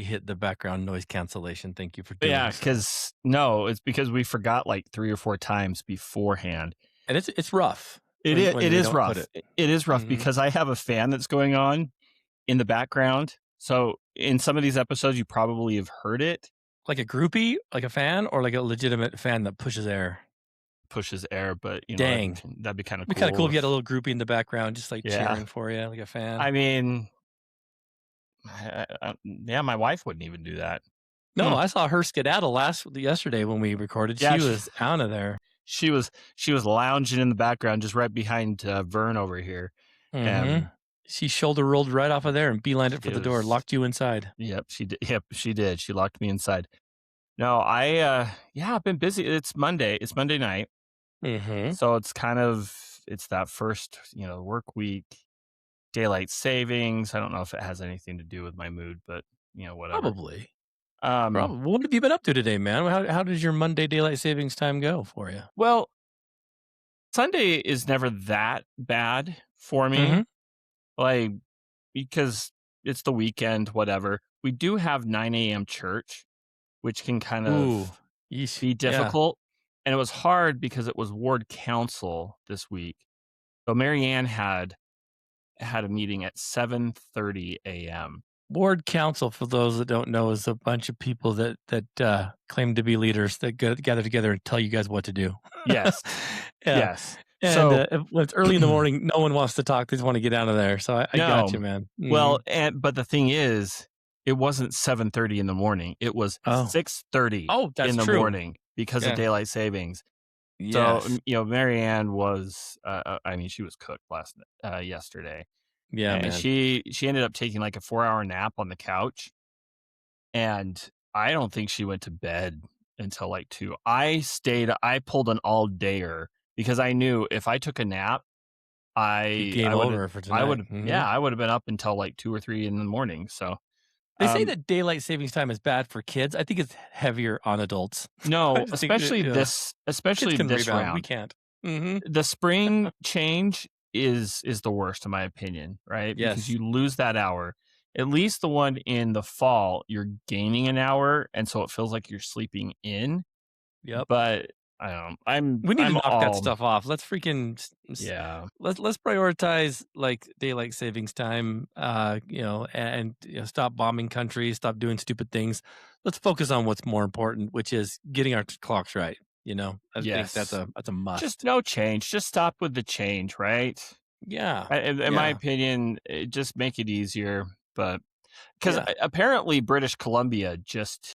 hit the background noise cancellation. Thank you for doing Yeah, so. it's because we forgot like 3 or 4 times beforehand. And it's rough It when it they is don't put rough. it. It is rough Mhm. because I have a fan that's going on in the background. So in some of these episodes, you probably have heard it. Like a groupie, like a fan, or like a legitimate fan that pushes air? Pushes air, but Dang. that'd be kind of It'd be kinda cool cool if you had a if, little groupie in the background just, like, yeah. cheering for you like a fan. I mean, yeah, my wife wouldn't even do that. No, Hmm. I saw her skedaddle yesterday when we recorded. Yeah, She was out of there. she was lounging in the background just right behind Vern over here. Mhm. She shoulder rolled right off of there and beelined it for She the door, was locked you inside. Yep, she did. Yep, she did. She locked me inside. No, yeah, I've been busy. It's Monday. It's Monday night. Mhm. So it's that first, work week, daylight savings. I don't know if it has anything to do with my mood, but whatever. Probably. Um, Probably. What have you been up to today, man? How does your Monday daylight savings time go for you? well, Sunday is never that bad for me, Mhm. like, because it's the weekend, whatever. We do have 9 a.m. church, which can kind Ooh. of Yeesh. be Yeah. difficult. And it was hard because it was ward council this week. So Marianne had a meeting at 7:30 a.m. Ward council, for those that don't know, is a bunch of people that claim to be leaders that gather together and tell you guys what to do. Yes. Yeah. Yes. And, So when it's early in the morning, no one wants to talk, they just wanna get out of there, so I got no. you, man. Well, Mhm. but the thing is, it wasn't 7:30 in the morning. It was Oh. 6:30 Oh, that's in the true. morning because of Yeah. daylight savings. So, Yes. Marianne was, I mean, she was cooked yesterday, Yeah, and man. she ended up taking like a 4-hour nap on the couch, and I don't think she went to bed until like 2. I pulled an all-dayer because I knew if I took a nap, Be I game I would over for I tonight. would yeah, Mhm. I would have been up until like 2 or 3 in the morning. So, They say um, that daylight savings time is bad for kids. I think it's heavier on adults. I no, just think that, yeah, kids especially can this rebound. We round. can't. Mhm. The spring change is the worst in my opinion, right? Because Yes. you lose that hour. At least the one in the fall, you're gaining an hour, and so it feels like you're sleeping in. Yep. But I don't know. We need to I'm knock that all stuff off. Let's freaking yeah. let's prioritize like daylight savings time. And stop bombing countries, stop doing stupid things. Let's focus on what's more important, which is getting our clocks right. I think that's Yes. a Just must. no change. Just stop with the change, right? Yeah, In my yeah, opinion, just make it easier. But because yeah. apparently British Columbia just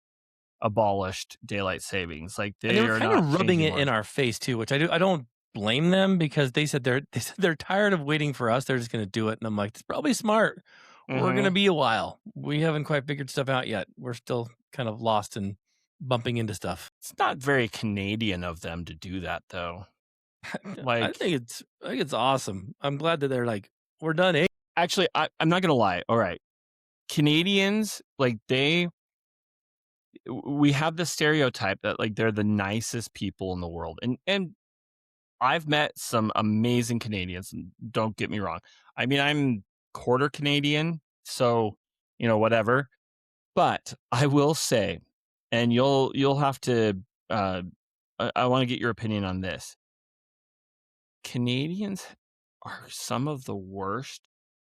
abolished daylight savings, like And they they were are kind not of rubbing changing it in more. our face too, which I don't blame them because they said they're tired of waiting for us. They're just going to do it, and I'm like, it's probably smart. We're going to Hmm. be a while. We haven't quite figured stuff out yet. We're still kind of lost and bumping into stuff. It's not very Canadian of them to do that, though. I Like, think it's awesome. I'm glad that they're like, we're done. actually, I'm not gonna lie. All right, Canadians, like we have the stereotype that like they're the nicest people in the world, and I've met some amazing Canadians. Don't get me wrong. I mean, I'm quarter Canadian, so whatever. But I will say, and you'll have to. I want to get your opinion on this. Canadians are some of the worst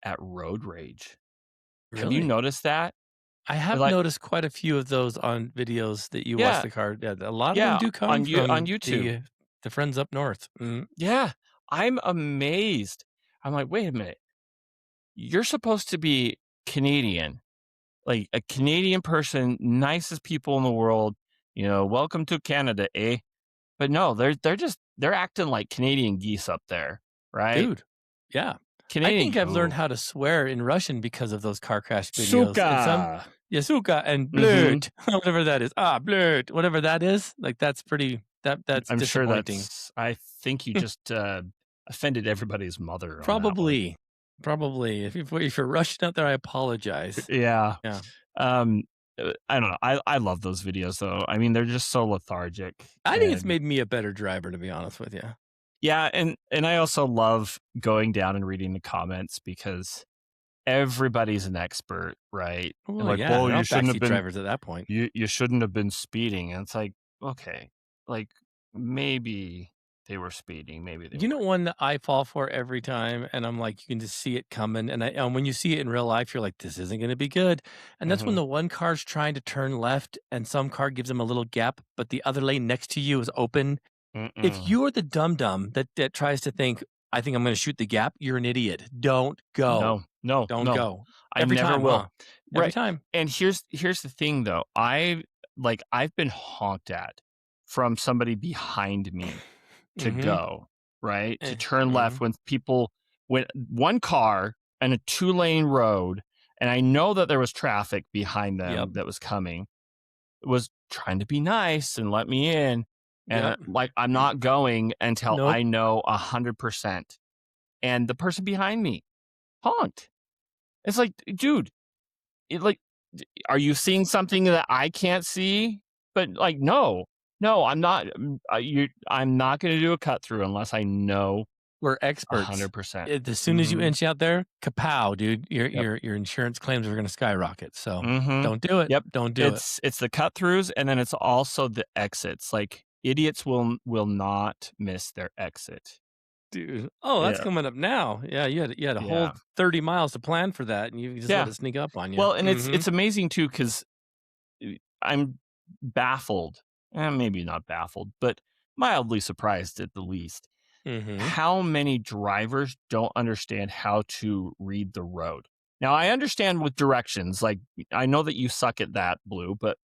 at road rage. Have you Really? noticed that? I have Like, noticed quite a few of those on videos that you watch yeah, the car. Yeah, a lot of them yeah, do come on from YouTube. the friends up north. Mhm. Yeah, I'm amazed. I'm like, wait a minute. You're supposed to be Canadian, like a Canadian person, nicest people in the world. Welcome to Canada, eh? But no, they're acting like Canadian geese up there, right? Dude, yeah. I think Canadian, I've learned oh, how to swear in Russian because of those car crash videos, and some suka. "Yasuka" and Hmm. "blöd," whatever that is. "Blöd," whatever that is, like, that's pretty that's I'm sure disappointing. I think you just offended everybody's mother on that one. Probably. Probably. If you're Russian out there, I apologize. Yeah. Yeah. Um, I don't know. I love those videos though. I mean, they're just so lethargic, I think it's and made me a better driver, to be honest with you. yeah, and I also love going down and reading the comments because everybody's an expert, right? And Well, like, yeah, well, they're all you shouldn't have backseat been drivers at that point. you shouldn't have been speeding. And it's like, okay, like maybe they were speeding, maybe they You know weren't. one that I fall for every time, and I'm like, you can just see it coming, and when you see it in real life, you're like, "This isn't gonna be good," and that's when Hmm. the one car's trying to turn left, and some car gives him a little gap, but the other lane next to you is open. If Mm-mm. you're the dum dum that tries to think, "I think I'm gonna shoot the gap," you're an idiot. Don't go. No, no, Don't no. go. I Every never time, will. huh? Every Right. time. And here's the thing though. I've been honked at from somebody behind me to Mhm. go, right? To Eh, turn left mhm. when one car and a two-lane road, and I know that there was traffic behind Yep. them that was coming, was trying to be nice and let me in. And Yep. like, I'm not going until Nope. I know 100%. And the person behind me honked. It's like, dude, like, are you seeing something that I can't see? But like, no, no, I'm not. I'm not going to do a cut through unless I know We're a experts. 100%. As soon as you Mm-hmm. inch out there, kapow, dude, your Yep. your your insurance claims are gonna skyrocket, so Mm-hmm. don't do it. Yep. Don't do it. It's the cut throughs, and then it's also the exits. Like idiots will not miss their exit. Dude. Oh, that's Yeah. coming up now. Yeah, you had a whole Yeah. 30 miles to plan for that, and you just let Yeah. it sneak up on you. Well, and it's Mhm. it's amazing too because I'm baffled, and maybe not baffled, but mildly surprised at the least. Mhm. How many drivers don't understand how to read the road? Now, I understand with directions, like I know that you suck at that, Blue, but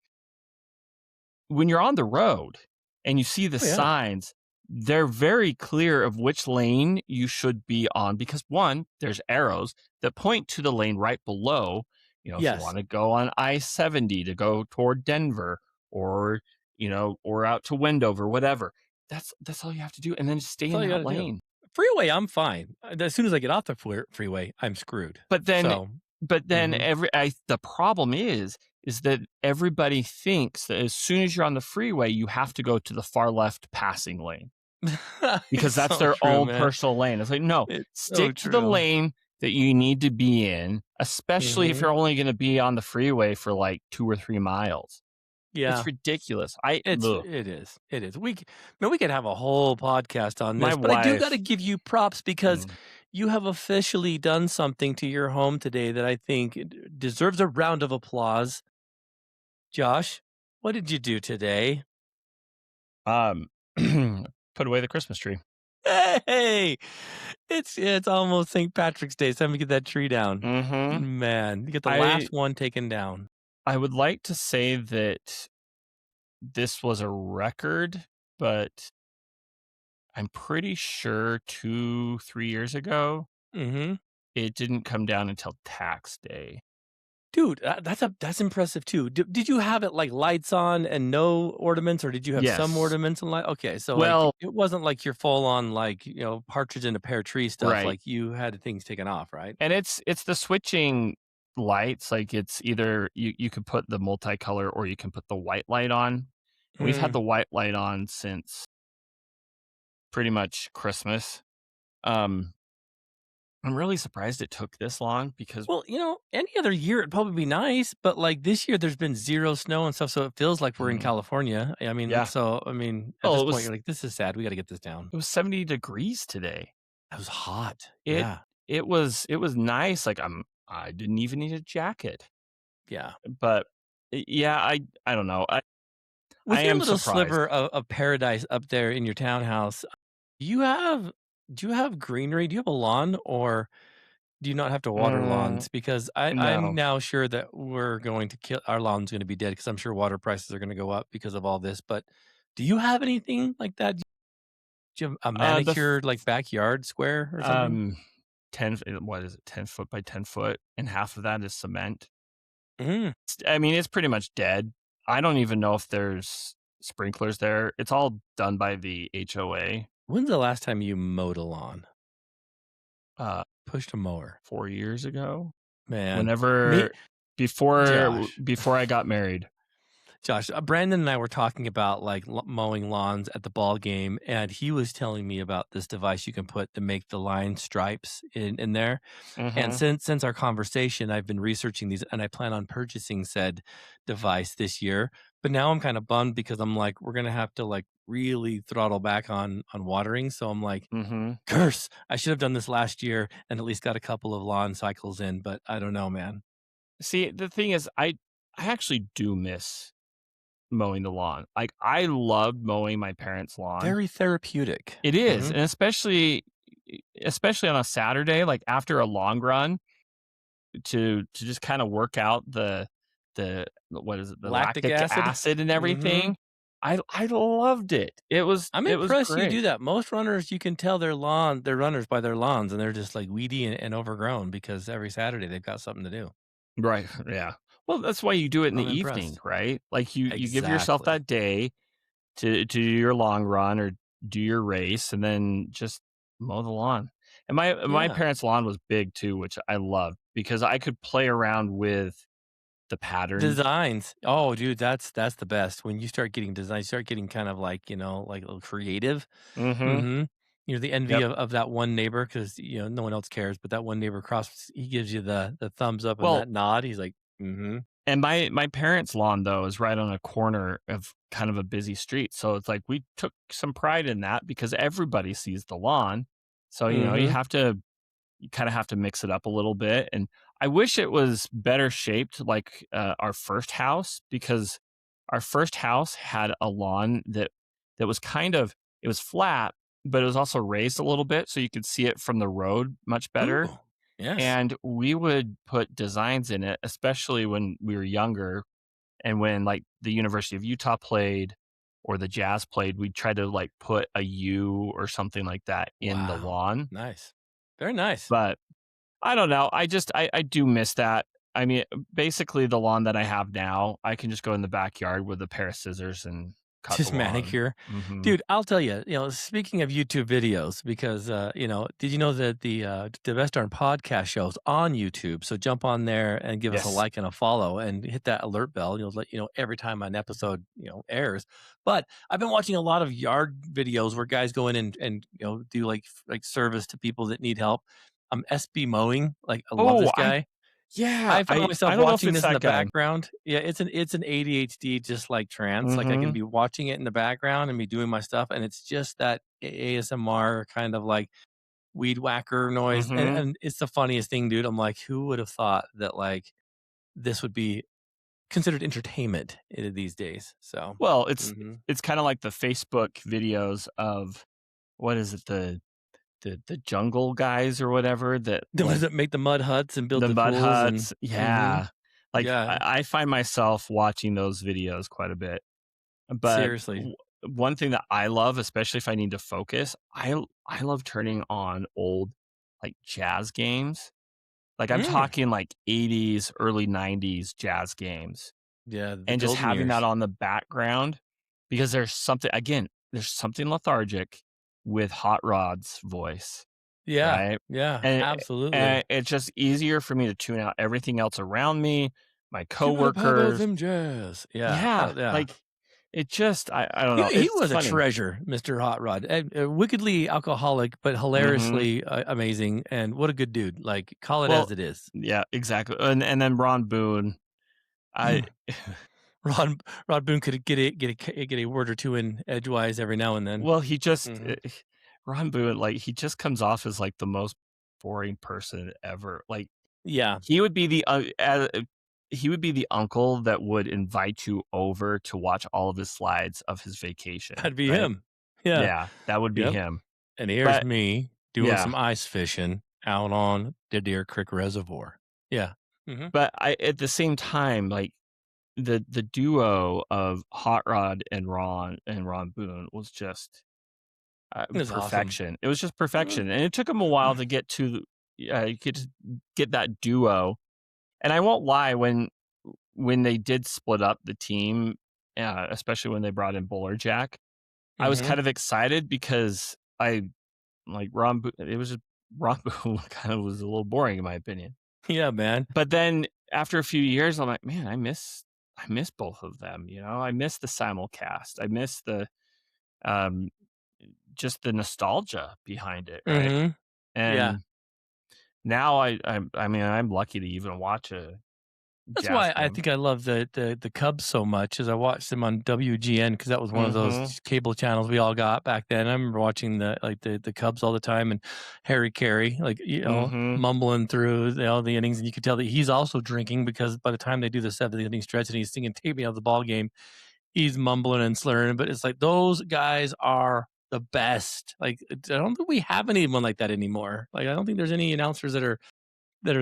when you're on the road and you see the Oh, yeah. signs, they're very clear of which lane you should be on because one, there's arrows that point to the lane right below. If you Yes. want to go on I-70 to go toward Denver or, or out to Wendover, whatever. That's all you have to do. And then just stay That's in all you that gotta do. lane. Freeway, I'm fine. As soon as I get off the freeway, I'm screwed. But then So but then mhm. the problem is that everybody thinks that as soon as you're on the freeway, you have to go to the far left passing lane It's because that's so their true, own man. personal lane. It's like, no, It's so stick to the true. lane that you need to be in, especially if Mhm. you're only going to be on the freeway for like 2 or 3 miles. It's Yeah. ridiculous. Ugh. It is. Man, we could have a whole podcast on My this, but I do gotta wife. give you props because Mm, you have officially done something to your home today that I think deserves a round of applause. Josh, what did you do today? um, put away the Christmas tree. Hey, it's almost St. Patrick's Day. It's time to get that tree down. Hmm. Man, you get the last I one taken down. I would like to say that this was a record, but I'm pretty sure 2, 3 years ago, Mhm. it didn't come down until tax day. Dude, that's impressive too. Did you have it, like, lights on and no ornaments, or did you have some Yes. ornaments and light okay, so, like, Well, it wasn't like your full on, like, partridge in a pear tree stuff, right. like, you had things taken off, right? And it's the switching lights, like, it's either you could put the multicolor or you can put the white light on. We've had Mm. the white light on since pretty much Christmas. Um, I'm really surprised it took this long because Well, any other year, it'd probably be nice, but, like, this year, there's been 0 snow and stuff, so it feels like we're in mm, California. yeah. At Oh, this it point, was you're like, "This is sad. We gotta get this down." it was 70 degrees today. It was hot. It Yeah. it was nice, like, I didn't even need a jacket, Yeah. but, yeah, I don't know, I With your am little surprised. sliver of paradise up there in your townhouse, do you have do you have greenery? Do you have a lawn, or do you not have to water Mm, lawns? Because I'm no. now sure that we're going to kill our lawn's gonna be dead because 'cause I'm sure water prices are gonna go up because of all this, but do you have anything like that? Do you have a The f manicured, like, backyard square or something? 10 what is it, 10 foot by 10 foot, and half of that is cement. Mm. I mean, it's pretty much dead. I don't even know if there's sprinklers there. It's all done by the HOA. When's the last time you mowed a lawn? Uh, Pushed a mower? 4 years ago? Man, me Whenever before Josh. before I got married. Josh, Brandon and I were talking about like mowing lawns at the ball game, and he was telling me about this device you can put to make the line stripes in there. And Mhm. since our conversation, I've been researching these, and I plan on purchasing said device this year. But now I'm kind of bummed because I'm like, we're gonna have to like really throttle back on watering. So I'm like, Mhm. curse! I should have done this last year and at least got a couple of lawn cycles in. But I don't know, man. See, the thing is, I actually do miss mowing the lawn. Like, I loved mowing my parents' lawn. Very therapeutic. It is, Hmm. and especially on a Saturday, like, after a long run to just kinda work out the what is it? The Lactic lactic acid. acid and Hmm. everything. I loved it. I'm It was impressed you great. do that. Most runners, you can tell they're runners by their lawns, and they're just like weedy and overgrown because every Saturday they've got something to do. Right, yeah. Well, that's why you do it in I'm the evening, impressed. right? Like, you give yourself Exactly. that day to do your long run or do your race and then just mow the lawn. And my Yeah. parents' lawn was big too, which I loved because I could play around with the patterns. Designs. Oh, dude, that's the best. When you start getting designs, start getting kind of like, like a little creative. Mhm. Mhm. You're the envy Yep. of that one neighbor because no one else cares, but that one neighbor across, he gives you the thumbs up and Well, that nod. He's like, "Mhm." and my parents' lawn though is right on a corner of kind of a busy street. So it's like we took some pride in that because everybody sees the lawn. So, Mhm. you kind of have to mix it up a little bit. And I wish it was better shaped like our first house because our first house had a lawn that was it was flat, but it was also raised a little bit so you could see it from the road much better. Ooh. Yes. And we would put designs in it, especially when we were younger and when like the University of Utah played or the Jazz played, we'd try to like put a U or something like that in the Wow. lawn. Nice. Very nice. But I don't know. I do miss that. I mean, basically the lawn that I have now, I can just go in the backyard with a pair of scissors and cut the Just lawn. manicure. Mhm. Dude, I'll tell you, speaking of YouTube videos, because, did you know that the Best Darn Podcast show's on YouTube? So jump on there and give us a Yes. like and a follow and hit that alert bell. You'll let you know every time an episode, airs. But I've been watching a lot of yard videos where guys go in and do like service to people that need help. SB Mowing, like I love Oh, this guy. yeah, I found I myself don't know if watching it's this in that the guy. background. Yeah, it's an ADHD just like trance. Like I can Mhm. be watching it in the background and be doing my stuff, and it's just that ASMR kind of like weed whacker noise. And, Mhm. and it's the funniest thing, dude. I'm like, who would have thought that like this would be considered entertainment these days? So, Well, hmm. it's kinda like the Facebook videos of what is it? The jungle guys or whatever that The ones like that make the mud huts and build the the mud pools and huts. hmm. Yeah. Like, Yeah, I find myself watching those videos quite a bit. But seriously. one thing that I love, especially if I need to focus, I love turning on old, like, jazz games. Like, I'm Mm, talking, like, '80s, early '90s jazz games, yeah, the and just golden having that years. on the background because there's something lethargic with Hot Rod's voice, Yeah, right? yeah, And absolutely. and it's just easier for me to tune out everything else around me, my Give it up, how about coworkers. them jazz? Yeah, Yeah, yeah. like, it just I don't know, He it's was a funny. treasure, Mr. Hot Rod, and, wickedly alcoholic, but Mhm. hilariously, amazing, and what a good dude, like, call it as Well, it is. yeah, exactly, and then Ron Boone, I Ron Rod Boone could get a word or 2 in edgewise every now and then. well, he just Mhm. Ron Boone, like, he just comes off as, like, the most boring person ever, like, Yeah, he would be he would be the uncle that would invite you over to watch all of his slides of his vacation, that'd be right? him. Yeah, Yeah, that would be yep, him, and here's but me doing yeah, some ice fishing out on the Deer Creek Reservoir. Yeah. Mhm. but I at the same time, like, the duo of Hot Rod and Ron Boone was just, It was awesome. perfection. It was just Mm. perfection, and it took him a while to get to get to get that duo, and I won't lie, when they did split up the team, especially when they brought in Bowler Jack, I was Mhm. kind of excited because I like Ron Boo it was just Ron Boone kind of was a little boring in my opinion. Yeah, man. But then after a few years, I'm like, "Man, I miss both of them, you know? I miss the simulcast. I miss the, um, just the nostalgia behind it, right? Mhm. Yeah. And now I mean, I'm lucky to even watch a That's Jazz why I game. think I love the Cubs so much, is I watched them on WGN because that was one of those Mhm. cable channels we all got back then. I remember watching the Cubs all the time, and Harry Carey, like, Mhm. mumbling through, the innings, and you could tell that he's also drinking because by the time they do the 7th inning stretch and he's singing "Take Me Out of the Ball Game," he's mumbling and slurring, but it's like those guys are the best. Like, I don't think we have anyone like that anymore. Like, I don't think there's any announcers that are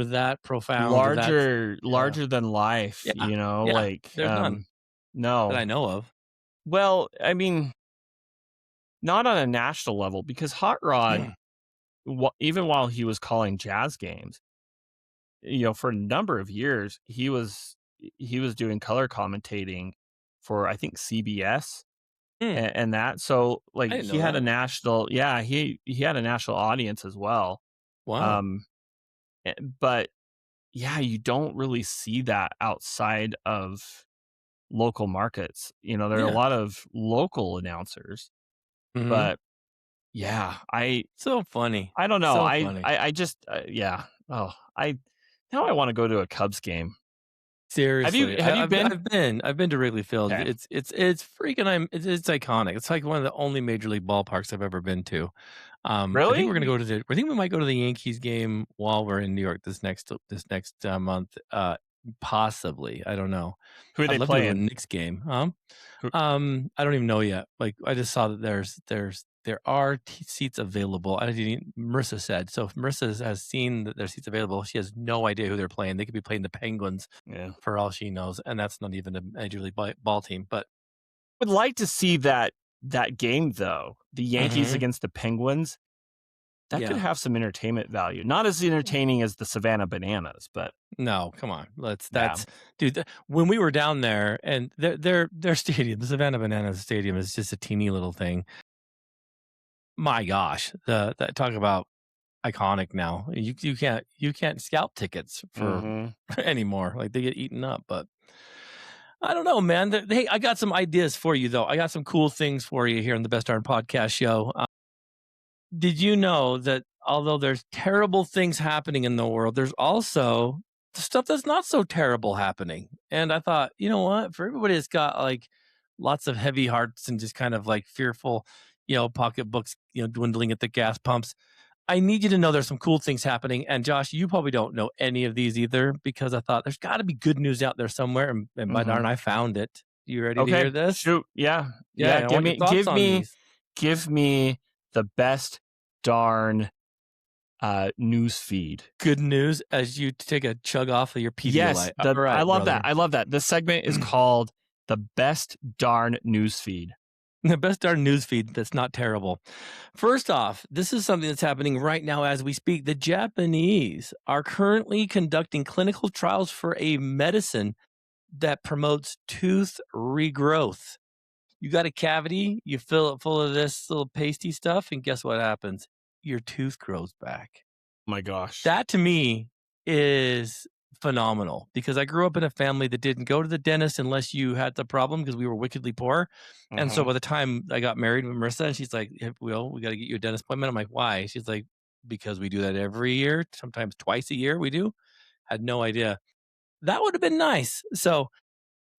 that profound or that. Yeah. Larger than life, Yeah, you know, yeah, like, there's none that no. I know of. Well, I mean, not on a national level because Hot Rod, even while he was calling Jazz games, you know, for a number of years, he was doing color commentating for, I think, CBS Hmm, and that. So, like, I didn't he know had a that. national yeah, he had a national audience as well. Wow. Um, but yeah, you don't really see that outside of local markets. You know, there are a Yeah. lot of local announcers, Mhm. but yeah, So funny. I don't know. So funny. I just yeah. Oh, I now I want to go to a Cubs game. Seriously, Have you been? I've been to Wrigley Field. Okay. It's freaking it's iconic. It's like one of the only major league ballparks I've ever been to. I think Really? we're gonna go to the I think we might go to the Yankees game while we're in New York this next month, possibly. I don't know. Who are I'd they love to go to a playing? Knicks game. Who, I don't even know yet. Like, I just saw that there are seats available. I didn't even Marissa said. So if Marissa has seen that there's seats available, she has no idea who they're playing. They could be playing the Penguins yeah. for all she knows, and that's not even a major league ball team. But Would like to see that game though. The Yankees mhm, against the Penguins. That could yeah. have some entertainment value. Not as entertaining as the Savannah Bananas, but No, come on. yeah. That's dude. When we were down there, and their stadium, the Savannah Bananas Stadium, is just a teeny little thing. My gosh, the that talk about iconic now. You can't scalp tickets for Mhm. anymore. Like, they get eaten up. But I don't know, man. Hey, I got some ideas for you though. I got some cool things for you here on the Best Darn Podcast Show. Did you know that although there's terrible things happening in the world, there's also stuff that's not so terrible happening? And I thought, you know what? For everybody that's got like lots of heavy hearts and just kind of like fearful, pocketbooks, dwindling at the gas pumps, I need you to know there's some cool things happening. And Josh, you probably don't know any of these either because I thought there's got to be good news out there somewhere. And by darn, Mhm. I found it. You ready to hear Okay. this? Shoot. Yeah. Yeah, Yeah. I want your thoughts on these. Give me the best darn news feed. Good news as you take a chug off of your Yes, Pedialyte. the All I right, love that. brother. I love that. This segment is called the best darn news feed. The best darn news feed that's not terrible. First off, this is something that's happening right now as we speak. The Japanese are currently conducting clinical trials for a medicine that promotes tooth regrowth. You got a cavity, you fill it full of this little pasty stuff, and guess what happens? Your tooth grows back. My gosh. That to me is phenomenal because I grew up in a family that didn't go to the dentist unless you had the problem because we were wickedly poor. And so Mhm. by the time I got married with Marissa, and she's like, "Hey, Will, we got to get you a dentist appointment." I'm like, "Why?" She's like, "Because we do that every year, sometimes twice a year. We do." Had no idea. That would have been nice. So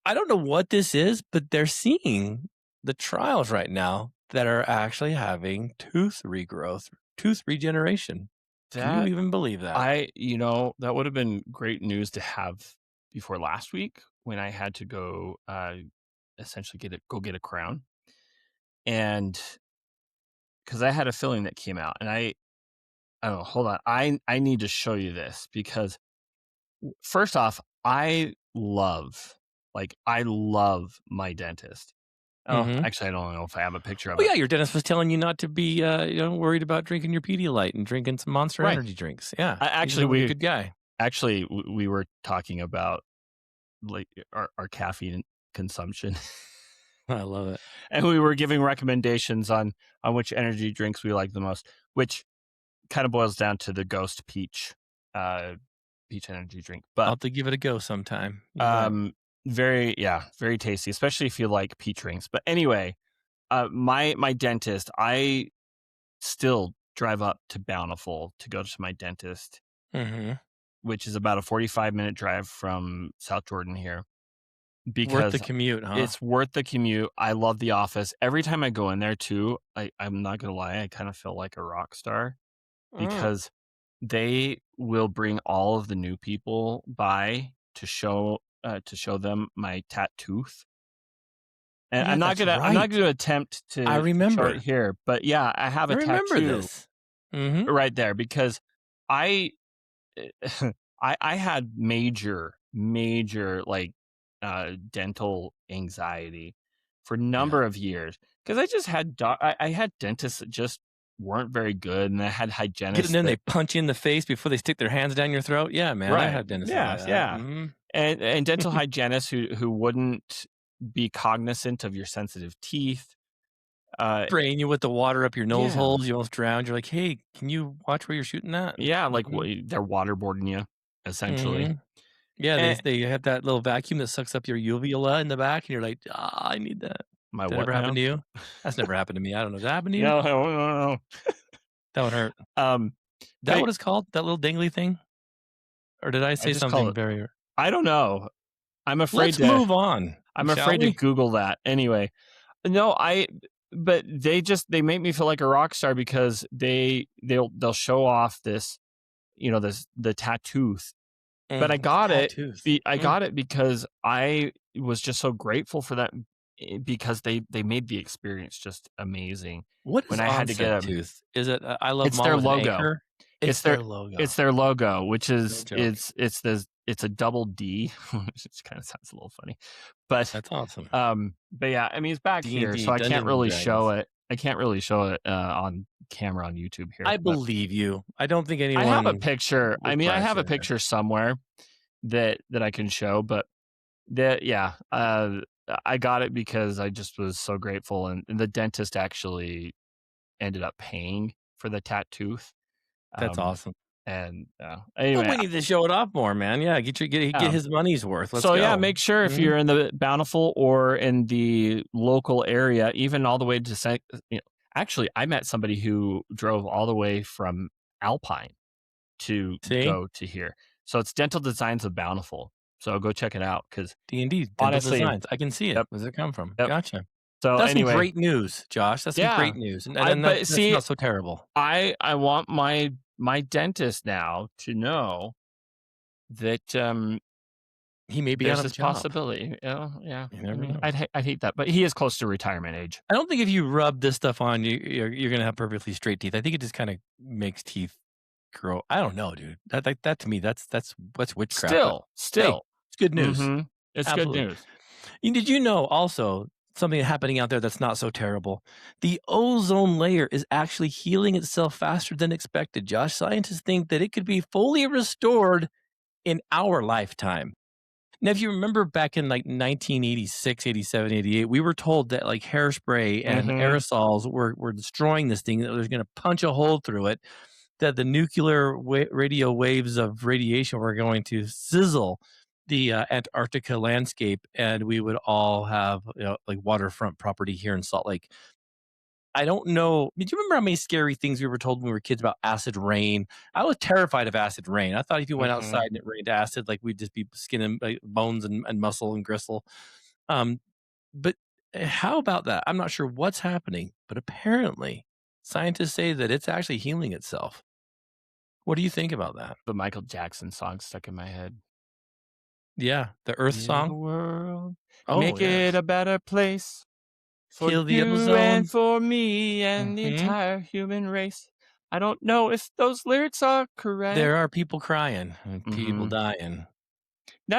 I don't know what this is, but they're seeing the trials right now that are actually having tooth regrowth, tooth regeneration. Can you That even believe that? that would have been great news to have before last week when I had to go essentially get a crown. And cuz I had a filling that came out and I don't know, hold on. I need to show you this because first off, I love my dentist. Oh, Mhm. actually I don't know if I have a picture of Oh, it. yeah, your dentist was telling you not to be, worried about drinking your Pedialyte and drinking some Monster Right. Energy drinks. Yeah, I, he's a actually really we good guy. we were talking about like our caffeine consumption I love it. and we were giving recommendations on which energy drinks we like the most, which kind of boils down to the Ghost uh peach energy drink. I'll But have to give it a go sometime. You bet. very tasty, especially if you like peach rings. But anyway, my dentist, I still drive up to Bountiful to go to my dentist, Mhm. which is about a 45-minute drive from South Jordan here, Worth the because commute, huh? it's worth the commute. I love the office. Every time I go in there too, I'm not gonna lie, I kind of feel like a rock star Mm. because they will bring all of the new people by to show them my tattoo. Oh, And yeah, that's I'm not right. gonna attempt I to show it remember. here, but yeah, I have I a remember tattoo this. Mhm. right there because I I had major, like, dental anxiety for a Yeah. number of years because I just had I had dentists that just weren't very good, and I had Get in hygienists there and that they punch you in the face before they stick their hands down your throat. Yeah, man, I right, had dentists yeah, like that. yeah, Mhm. and dental hygienists who wouldn't be cognizant of your sensitive teeth, Spraying you with the water up your nose yeah. holes, you almost drowned. You're like, "Hey, can you watch where you're shooting at?" Yeah, like, Mhm. they're waterboarding you, essentially. Mhm. Yeah, And they have that little vacuum that sucks up your uvula in the back, and you're like, "Ah, I need that." my That what ever happened now? to you? That's never happened to me. I don't know. Does that happen to you? No, no, no, That would hurt. no. That But what it's called? That little dingly thing? Or did I I say just call something it very I don't know. I'm afraid Let's to move on, I'm shall afraid to we? Google that. Anyway, no, but they make me feel like a rock star because they'll show off this, this the tattoo. But The tattoos. I got it because I was just so grateful for that, because they made the experience just amazing What when is I had to get onset them. tooth? Is it, I love It's mom their with an logo. anchor? It's It's their their logo. it's their logo, which No is joke. it's a double D, which kinda sounds a little funny. But, That's awesome. but yeah, I mean, it's back here, D&D, so I can't Dungeons and really show Dragons. it. I can't really show it, on camera on YouTube here, I but believe you. I don't think I have a anyone picture. I would mean, I have a question it. picture somewhere that I can show, but that yeah, I got it because I just was so grateful, and the dentist actually ended up paying for the tattoo. That's Um, awesome. and, Well, anyway, we need to show it off more, man. Yeah, get yeah. his money's worth. Let's So, yeah, go. make sure if Mhm. you're in the Bountiful or in the local area, even all the way to actually, I met somebody who drove all the way from Alpine to See? go to here. So it's Dental Designs of Bountiful. So go check it out because D&D, Dental honestly, Designs. I can see it. yep, Where's it come from? yep. Gotcha. So That's some anyway, great news, Josh. That's some yeah, great news, and I then but that's see, not so terrible. I want my dentist now to know that, He may be out there's of a this job. possibility. Yeah. You I never mean, know. I'd hate that, but he is close to retirement age. I don't think if you rub this stuff on, you're gonna have perfectly straight teeth. I think it just kinda makes teeth grow. I don't know, dude. That to me, that's witchcraft, but hey, Still. it's good news. Mhm. It's good Absolutely. news. Did you know also something happening out there that's not so terrible? The ozone layer is actually healing itself faster than expected, Josh. Scientists think that it could be fully restored in our lifetime. Now, if you remember back in like 1986, 87, 88, we were told that like hairspray and Mhm. aerosols were destroying this thing, that it was going to punch a hole through it, that the nuclear radio waves of radiation were going to sizzle the Antarctica landscape, and we would all have like waterfront property here in Salt Lake. I don't know. Did you remember how many scary things we were told when we were kids about acid rain? I was terrified of acid rain. I thought if you went outside Mhm. and it rained acid, like we'd just be skin and bones and muscle and gristle. Um, but how about that? I'm not sure what's happening, but apparently scientists say that it's actually healing itself. What do you think about that? The Michael Jackson song stuck in my head. Yeah, the Earth Heal the song. world, Oh make it yes, a better place for heal the you and ozone. for me and the Hmm. entire human race. I don't know if those lyrics are correct. There are people crying and people Mhm. dying.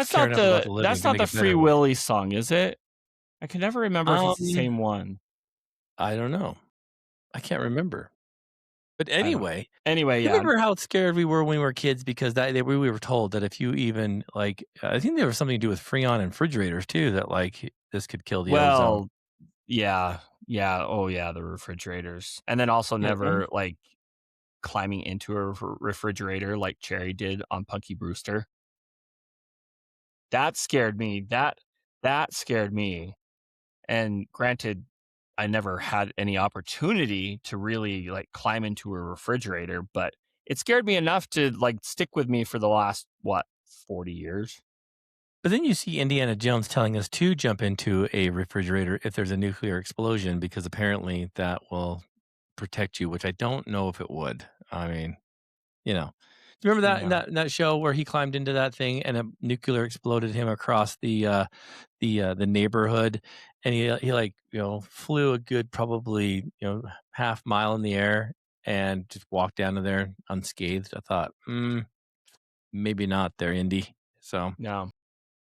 Care enough about the living That's to not make the it Free better. Willy song, is it? I can never remember if it's the Um, same one. I don't know. I can't remember. But I don't know. anyway, Anyway, you yeah. remember how scared we were when we were kids because we were told that if you even like, I think there was something to do with Freon and refrigerators too, that like this could kill the ozone. Well, yeah. Yeah. Oh, yeah, the refrigerators. And then also You know? never, like, climbing into a refrigerator like Cherry did on Punky Brewster. That scared me. That scared me. And granted, I never had any opportunity to really, like, climb into a refrigerator, but it scared me enough to, like, stick with me for the last, what, 40 years? But then you see Indiana Jones telling us to jump into a refrigerator if there's a nuclear explosion because apparently that will protect you, which I don't know if it would. I mean, you know. Do you remember that in Yeah. that show where he climbed into that thing and a nuclear exploded him across the neighborhood, and he like, flew a good probably, half mile in the air and just walked down to there unscathed. I thought, maybe not there, Indy. So, No.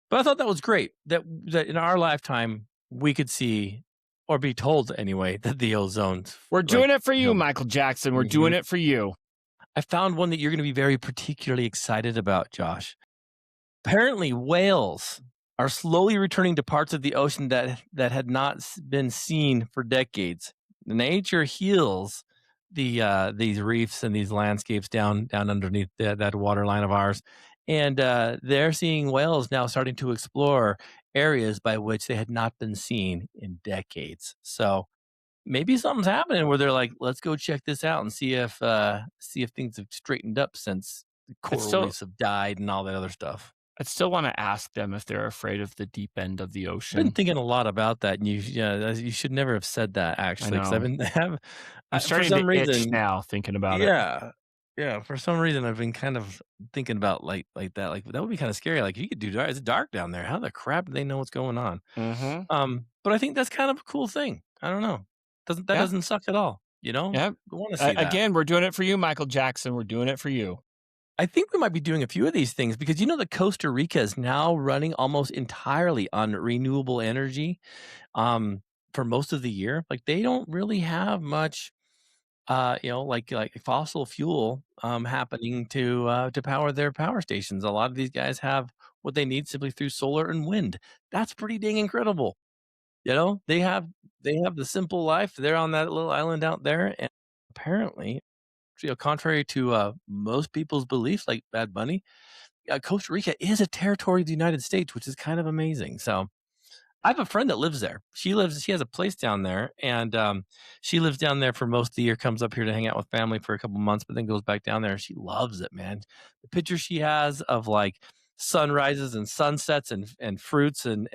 but I thought that was great that in our lifetime we could see or be told anyway that the ozone's We're like, doing it for you you, know, Michael Jackson. We're mhm. doing it for you. I found one that you're going to be very particularly excited about, Josh. Apparently, whales are slowly returning to parts of the ocean that had not been seen for decades. Nature heals these reefs and these landscapes down underneath that water line of ours, and they're seeing whales now starting to explore areas by which they had not been seen in decades. So maybe something's happening where they're like, let's go check this out and see if things have straightened up since the I coral still reefs have died and all that other stuff. I still wanna ask them if they're afraid of the deep end of the Been ocean. thinking a lot about that, and you should never have said that I actually, because I've know. been have I'm for starting to some itch reason, now thinking about it. yeah, yeah, for some reason I've been kind of thinking about like that, like that would be kind of scary. Like you could do dark, it's dark down there. How the crap do they know what's going on? Mhm. But I think that's kind of a cool thing. I don't know. Yeah, Doesn't suck at all. You know, yeah. I want to see that. Again, we're doing it for you, Michael Jackson. We're doing it for you. I think we might be doing a few of these things because you know that Costa Rica is now running almost entirely on renewable energy for most of the year. Like they don't really have much like fossil fuel happening to power their power stations. A lot of these guys have what they need simply through solar and wind. That's pretty dang incredible. You know, they have the simple life. They're on that little island out there and apparently, contrary to most people's beliefs like Bad Bunny, Costa Rica is a territory of the United States, which is kind of amazing. So I have a friend that lives there. She has a place down there, and she lives down there for most of the year. Comes up here to hang out with family for a couple months, but then goes back down there. She loves it, man. The pictures she has of like sunrises and sunsets and fruits and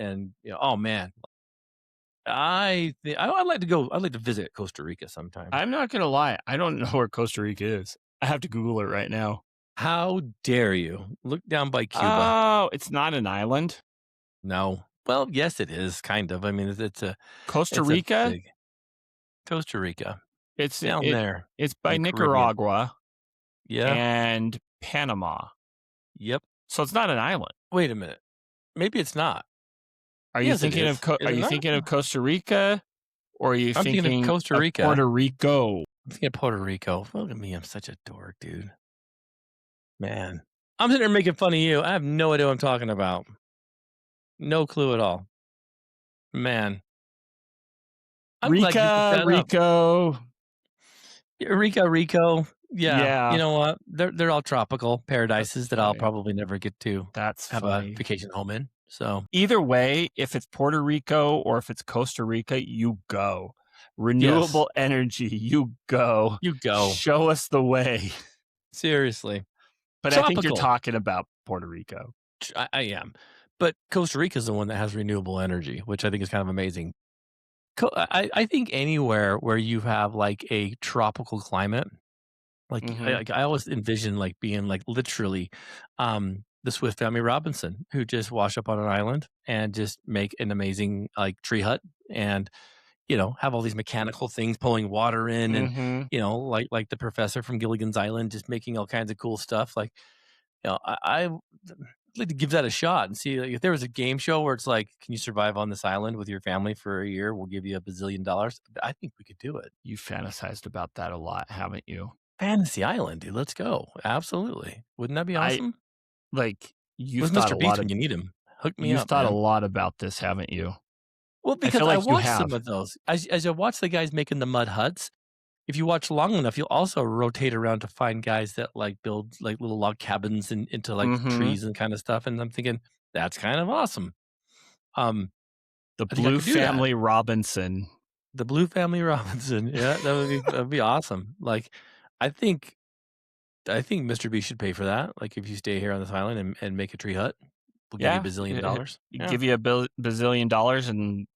oh man, I'd like to go. I'd like to visit Costa Rica sometime. I'm not gonna lie, I don't know where Costa Rica is. I have to Google it right now. How dare you look down by Cuba? Oh, it's not an island? No. Well, yes, it is kind of. I mean, Costa it's a Rica? big Costa Rica It's down it there it's in by the Caribbean. Nicaragua Yeah. and Panama. Yep. So it's not an island. Wait a minute. Maybe it's not. Are you Yes, it thinking of is. Is Are it you not? thinking of Costa Rica, or are you I'm thinking of thinking Costa of Rica. Puerto Rico? I'm thinking of Puerto Rico. Look at me. I'm such a dork, dude. Man. I'm sitting there making fun of you. I have no idea what I'm talking about. No clue at all. Man. I'm glad you looked Rica, that up. Rico. Rico, Rico. Yeah. You Yeah, know what? They're all tropical that's paradises that I'll funny. probably never get to That's have a funny. vacation home in. So, Either way, if it's Puerto Rico or if it's Costa Rica, you go. yes, Renewable energy, you go. you go. Show us the way. Seriously. But I think you're Tropical. talking about Puerto Rico. I am. But Costa Rica is the one that has renewable energy, which I think is kind of amazing. I think anywhere where you have like a tropical climate, Mhm. I always envision like being like literally the Swift Family Robinson who just wash up on an island and just make an amazing like tree hut and have all these mechanical things pulling water in and Mhm. like the professor from Gilligan's Island just making all kinds of cool stuff like I'd like to give that a shot and see like, if there was a game show where it's like, can you survive on this island with your family for a year? We'll give you $1 billion. I think we could do it. You fantasized about that a lot, haven't you? Fantasy Island, dude. Let's go. Absolutely. Wouldn't that be I awesome? like you've Where's thought Mr. a Beast lot when of you need him? Hook me you've up, thought a man. lot about this, haven't you? Well, I because feel I like you watched some have. of those. As I watch the guys making the mud huts, if you watch long enough, you'll also rotate around to find guys that like build like little log cabins into like Mhm. trees and kind of stuff. And I'm thinking that's kind of awesome. Um, The I think I Blue could do that. Family Robinson. The Blue Family Robinson. Yeah, that'd be awesome. Like, I think I think Mr. B should pay for that. Like, if you stay here on this island and make a tree hut, we'll give you a Yeah, bazillion dollars. Yeah, give you a bazillion dollars and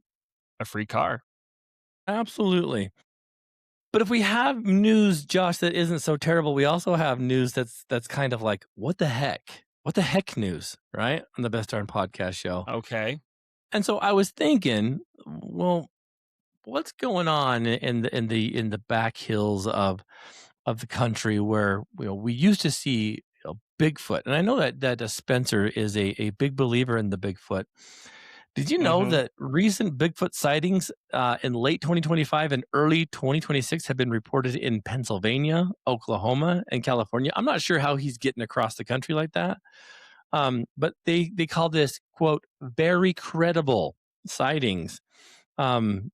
a free car. absolutely. But if we have news, Josh, that isn't so terrible, we also have news that's kind of like, what the heck? What the heck news, right? On the Best Darn Podcast Show. Okay. And so I was thinking, well, what's going on in the back hills of the country where we used to see Bigfoot, and I know that Spencer is a big believer in the Bigfoot. Did you know Mhm. that recent Bigfoot sightings in late 2025 and early 2026 have been reported in Pennsylvania, Oklahoma, and California? I'm not sure how he's getting across the country like that, but they call this quote very credible sightings. Um,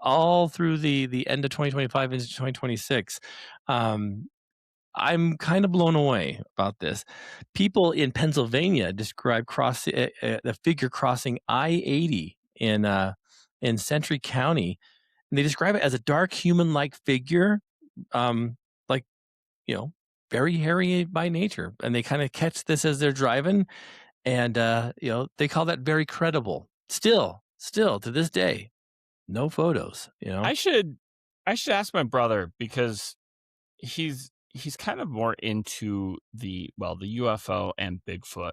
all through the end of 2025 into 2026. Um, I'm kind of blown away about this. People in Pennsylvania describe the figure crossing I-80 in Century County, and they describe it as a dark human-like figure, um, like you know, very hairy by nature, and they kind of catch this as they're driving, and they call that very credible. Still to this day, no photos. I should I should ask my brother because he's kind of more into the UFO and Bigfoot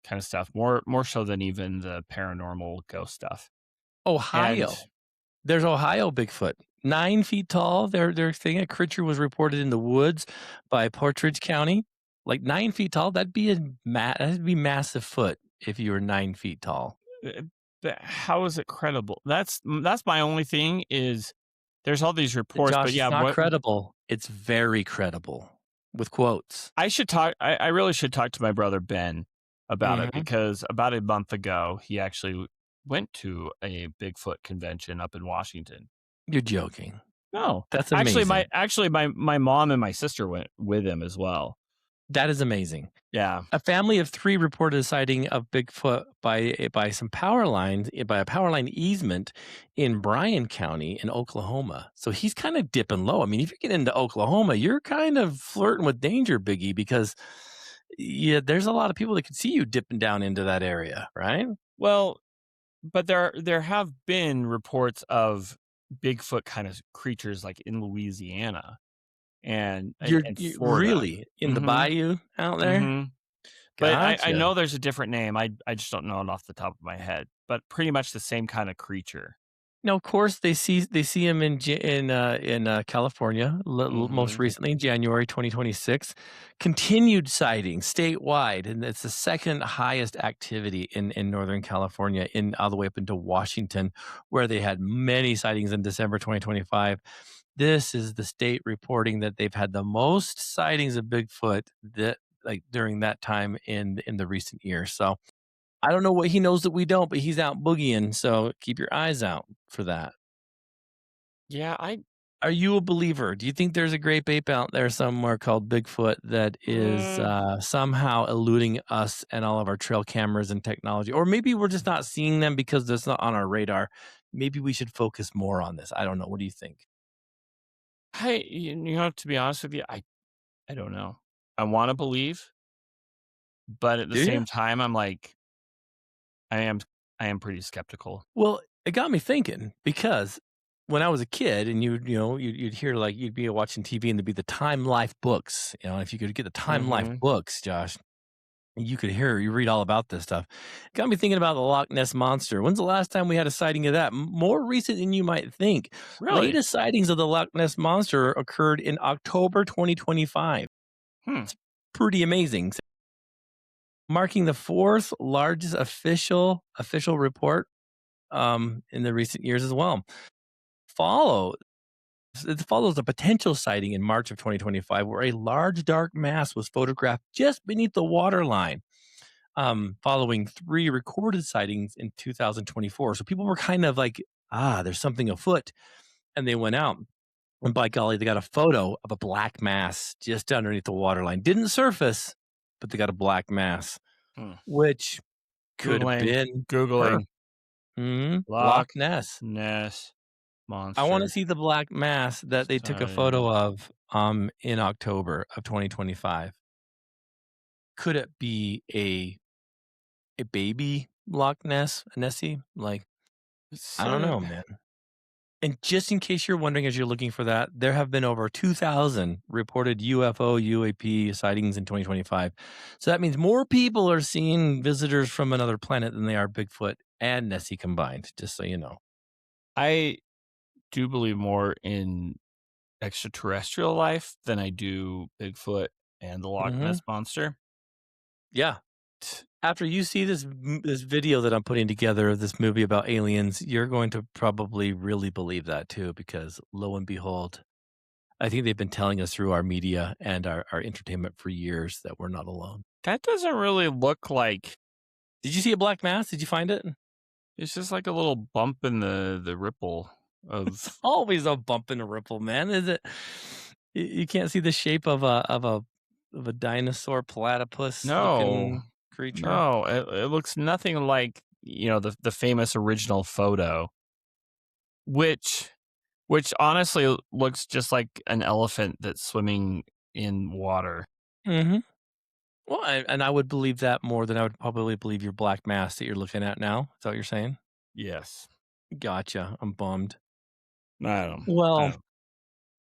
kind of stuff, more so than even the paranormal ghost stuff. And Ohio. There's Ohio Bigfoot, 9 feet tall. They're saying a creature was reported in the woods by Portridge County, like 9 feet tall. That'd be massive foot if you were 9 feet tall. uh, but how is it credible? That's my only thing is there's all these reports, but Josh, yeah, it's not what credible. It's very credible with quotes. I really should talk to my brother Ben about it Mhm. because about a month ago he actually went to a Bigfoot convention up in Washington. You're joking. No. That's amazing. Actually my mom and my sister went with him as well. That is amazing. Yeah. A family of 3 reported a sighting of Bigfoot by some power lines by a power line easement in Bryan County in Oklahoma. So he's kind of dipping low. I mean, if you get into Oklahoma, you're kind of flirting with danger, Biggie, because yeah, there's a lot of people that could see you dipping down into that area, right? Well, but there have been reports of Bigfoot kind of creatures like in Louisiana and You Florida. really in the Mhm. bayou out there? Mhm. But I Gotcha. know there's a different name. I just don't know it off the top of my head, but pretty much the same kind of creature. Now, of course, they see him in California, most Mhm. recently in January 2026. Continued sightings statewide, and it's the second highest activity in Northern California, in all the way up into Washington, where they had many sightings in December 2025. This is the state reporting that they've had the most sightings of Bigfoot that like during that time in the recent years. So I don't know what he knows that we don't, but he's out boogieing, so keep your eyes out for that. Yeah, I Are you a believer? Do you think there's a great ape out there somewhere called Bigfoot that is, mm, somehow eluding us and all of our trail cameras and technology? Or maybe we're just not seeing them because that's not on our radar. Maybe we should focus more on this. I don't know. What do you think? to be honest with you, I don't know. I wanna believe, but at the Do you? same time, I'm like, I am I am pretty skeptical. Well, it got me thinking because when I was a kid and you'd hear like you'd be watching TV and there'd be the Time Life books. If you could get the Time Life Mhm. books, Josh, you read all about this stuff. Got me thinking about the Loch Ness monster. When's the last time we had a sighting of that? More recent than you might think. Really? Latest sightings of the Loch Ness monster occurred in October 2025. Hmm. Pretty amazing. Marking the fourth largest official report in the recent years as well. Follow It follows a potential sighting in March of 2025 where a large dark mass was photographed just beneath the waterline, following 3 recorded sightings in 2024. So people were kind of like, there's something afoot. And they went out. And by golly, they got a photo of a black mass just underneath the waterline. Didn't surface, but they got a black mass, Hmm. which could have Googling, been her. Googling. Mhm. Loch Loch Ness. Ness I wanna monster see the black mass that they took a photo sightings. of, in October of 2025. Could it be a baby Loch Ness, Nessie? Like, I don't So know, man. And just in case you're wondering as you're looking for that, there have been over 2,000 reported UFO, UAP sightings in 2025. So that means more people are seeing visitors from another planet than they are Bigfoot and Nessie combined, just so you know. I do believe more in extraterrestrial life than I do Bigfoot and the Loch Ness Mhm. monster. Yeah. After you see this video that I'm putting together of this movie about aliens, you're going to probably really believe that too, because lo and behold, I think they've been telling us through our media and our entertainment for years that we're not alone. That doesn't really look like Did you see a black mass? Did you find it? it's just like a little bump in the ripple It's of always a bump in a ripple, man. Is it? You can't see the shape of a dinosaur platypus no, looking creature. no, it looks nothing like, the famous original photo, which honestly looks just like an elephant that's swimming in water. Hmm. Well, and I would believe that more than I would probably believe your black mass that you're looking at now. Is that what you're saying? Yes. Gotcha. I'm bummed. I Well,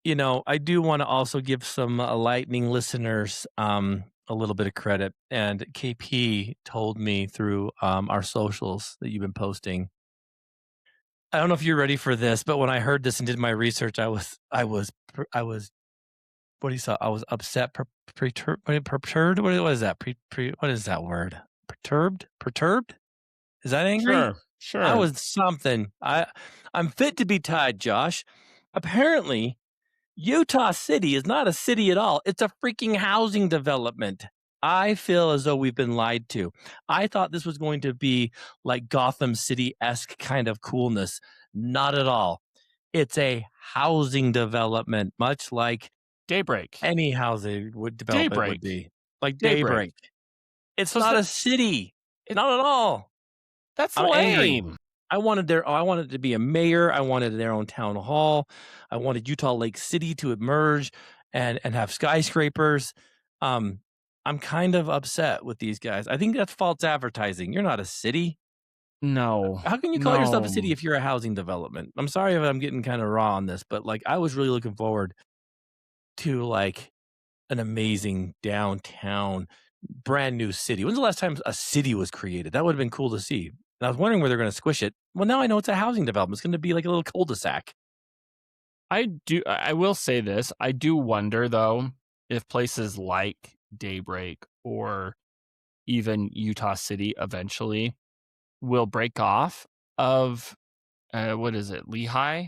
don't I do want to also give some lightning listeners a little bit of credit. And KP told me through our socials that you've been posting. I don't know if you're ready for this, but when I heard this and did my research, I was what do you say? I was upset, perturbed. What is that? What is that word? Perturbed? Is that angry? Sure, I sure. was something. I'm fit to be tied, Josh. Apparently, Utah City is not a city at all. It's a freaking housing development. I feel as though we've been lied to. I thought this was going to be like Gotham City esque kind of coolness. Not at all. It's a housing development, much like Daybreak. any housing would development would Daybreak. be, like Daybreak. Daybreak. It's So it's not not a city. it Not at all. that's I'm angry. lame. I wanted to be a mayor. I wanted their own town hall. I wanted Utah Lake City to emerge and have skyscrapers. Um, I'm kind of upset with these guys. I think that's false advertising. You're not a city. No. How can you call yourself a city No. if you're a housing development? I'm sorry if I'm getting kind of raw on this, but like I was really looking forward to like an amazing downtown brand new city. When's the last time a city was created? That would have been cool to see. And I was wondering where they're going to squish it. Well, now I know it's a housing development. It's going to be like a little cul-de-sac. I will say this, I do wonder, though, if places like Daybreak or even Utah City eventually will break off of, what is it, Lehigh?